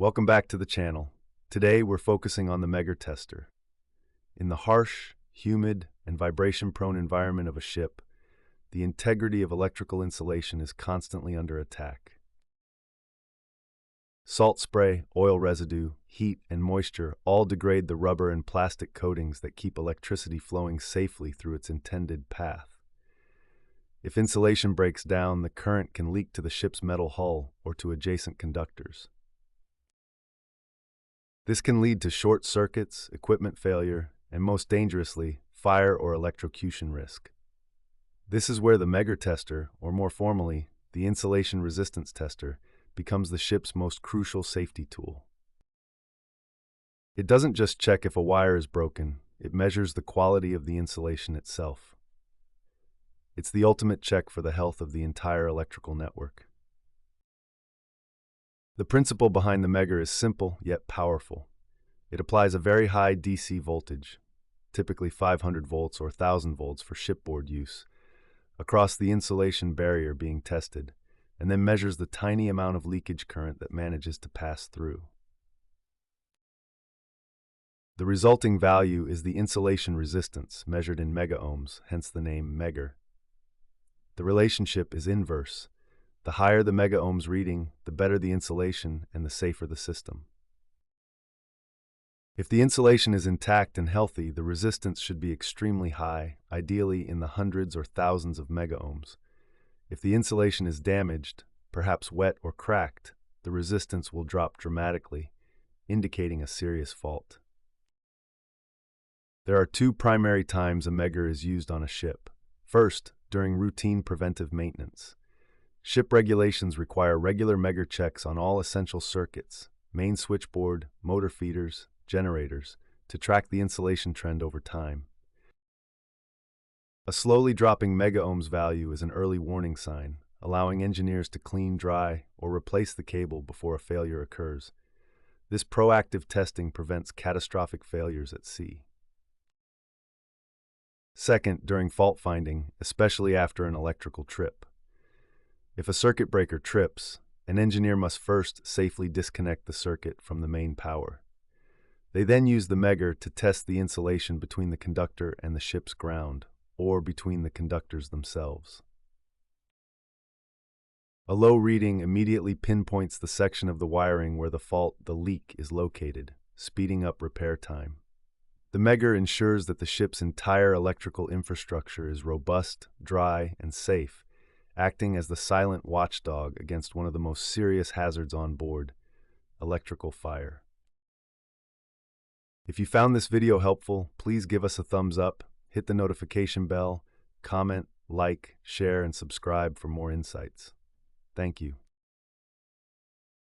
Welcome back to the channel. Today we're focusing on the Megger Tester. In the harsh, humid, and vibration-prone environment of a ship, the integrity of electrical insulation is constantly under attack. Salt spray, oil residue, heat, and moisture all degrade the rubber and plastic coatings that keep electricity flowing safely through its intended path. If insulation breaks down, the current can leak to the ship's metal hull or to adjacent conductors. This can lead to short circuits, equipment failure, and most dangerously, fire or electrocution risk. This is where the Megger Tester, or more formally, the Insulation Resistance Tester, becomes the ship's most crucial safety tool. It doesn't just check if a wire is broken, it measures the quality of the insulation itself. It's the ultimate check for the health of the entire electrical network. The principle behind the Megger is simple yet powerful. It applies a very high DC voltage, typically 500 volts or 1000 volts for shipboard use, across the insulation barrier being tested, and then measures the tiny amount of leakage current that manages to pass through. The resulting value is the insulation resistance, measured in megaohms, hence the name Megger. The relationship is inverse. The higher the megaohms reading, the better the insulation and the safer the system. If the insulation is intact and healthy, the resistance should be extremely high, ideally in the hundreds or thousands of megaohms. If the insulation is damaged, perhaps wet or cracked, the resistance will drop dramatically, indicating a serious fault. There are two primary times a Megger is used on a ship. First, during routine preventive maintenance. Ship regulations require regular Megger checks on all essential circuits, main switchboard, motor feeders, generators, to track the insulation trend over time. A slowly dropping megaohms value is an early warning sign, allowing engineers to clean, dry, or replace the cable before a failure occurs. This proactive testing prevents catastrophic failures at sea. Second, during fault finding, especially after an electrical trip. If a circuit breaker trips, an engineer must first safely disconnect the circuit from the main power. They then use the Megger to test the insulation between the conductor and the ship's ground, or between the conductors themselves. A low reading immediately pinpoints the section of the wiring where the leak is located, speeding up repair time. The Megger ensures that the ship's entire electrical infrastructure is robust, dry, and safe, acting as the silent watchdog against one of the most serious hazards on board, electrical fire. If you found this video helpful, please give us a thumbs up, hit the notification bell, comment, like, share, and subscribe for more insights. Thank you.